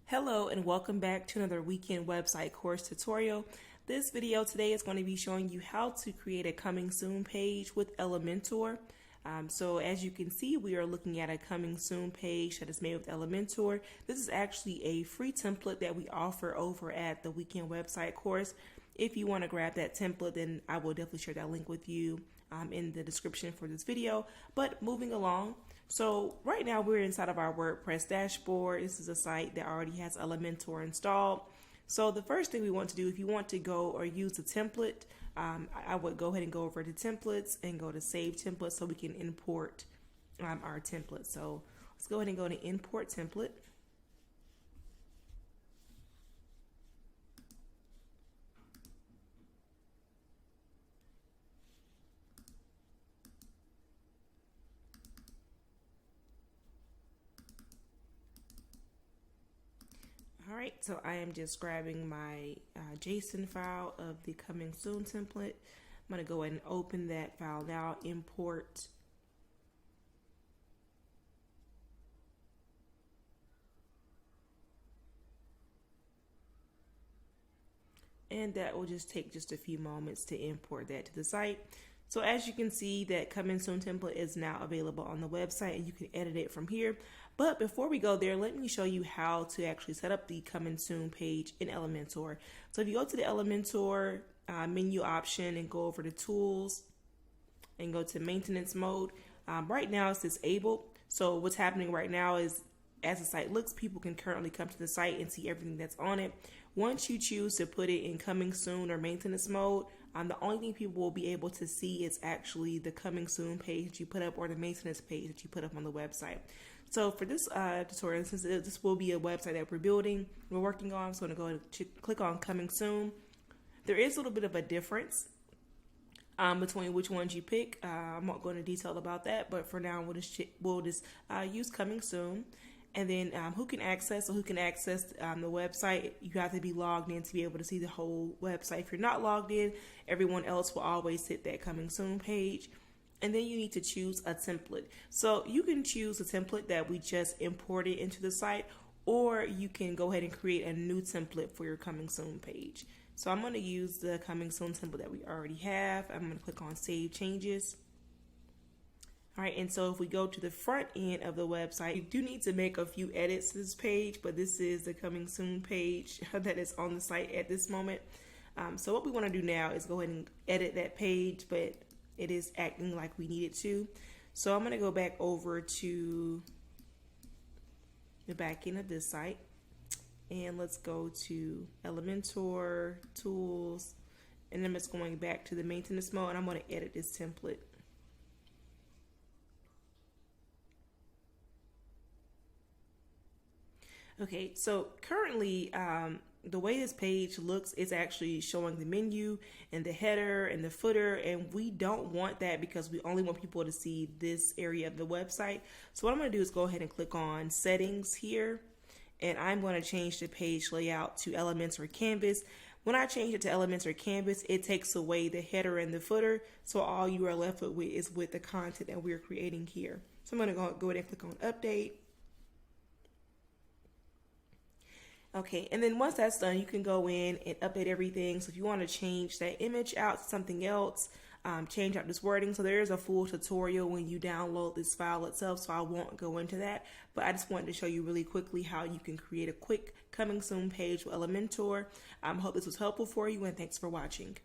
Hello and welcome back to another weekend website course tutorial. This video today is going to be showing you how to create a coming soon page with Elementor. So as you can see, we are looking at a coming soon page that is made with Elementor. This is actually a free template that we offer over at the weekend website course. If you want to grab that template, then I will definitely share that link with you in the description for this video. But moving along, so right now we're inside of our WordPress dashboard. This is a site that already has Elementor installed. So the first thing we want to do, if you want to go or use a template, I would go ahead and go over to templates and go to save template so we can import our template. So let's go ahead and go to import template. All right, so I am just grabbing my JSON file of the coming soon template. I'm going to go ahead and open that file now, import. And that will just take just a few moments to import that to the site. So as you can see, that coming soon template is now available on the website and you can edit it from here. But before we go there, let me show you how to actually set up the coming soon page in Elementor. So if you go to the Elementor menu option and go over to tools and go to maintenance mode, right now it's disabled. So what's happening right now is as the site looks, people can currently come to the site and see everything that's on it. Once you choose to put it in coming soon or maintenance mode, the only thing people will be able to see is actually the coming soon page that you put up or the maintenance page that you put up on the website. So for this tutorial, since this will be a website that we're working on, so I'm going to go and click on coming soon. There is a little bit of a difference between which ones you pick. I'm not going into detail about that, but for now we'll just use coming soon. And then who can access the website? You have to be logged in to be able to see the whole website. If you're not logged in, everyone else will always hit that coming soon page. And then you need to choose a template. So you can choose a template that we just imported into the site, or you can go ahead and create a new template for your coming soon page. So I'm going to use the coming soon template that we already have. I'm going to click on save changes. All right, and so if we go to the front end of the website, you do need to make a few edits to this page, but this is the coming soon page that is on the site at this moment. So what we want to do now is go ahead and edit that page, but it is acting like we need it to. So I'm going to go back over to the back end of this site, and let's go to Elementor, Tools, and then it's going back to the maintenance mode, and I'm going to edit this template. Okay, so currently the way this page looks is actually showing the menu and the header and the footer, and we don't want that because we only want people to see this area of the website. So what I'm going to do is go ahead and click on settings here, and I'm going to change the page layout to Elementor Canvas. When I change it to Elementor Canvas, it takes away the header and the footer, so all you are left with is with the content that we're creating here. So I'm going to go ahead and click on update. Okay, and then once that's done, you can go in and update everything. So if you want to change that image out to something else, change out this wording. So there is a full tutorial when you download this file itself, so I won't go into that. But I just wanted to show you really quickly how you can create a quick coming soon page with Elementor. I hope this was helpful for you, and thanks for watching.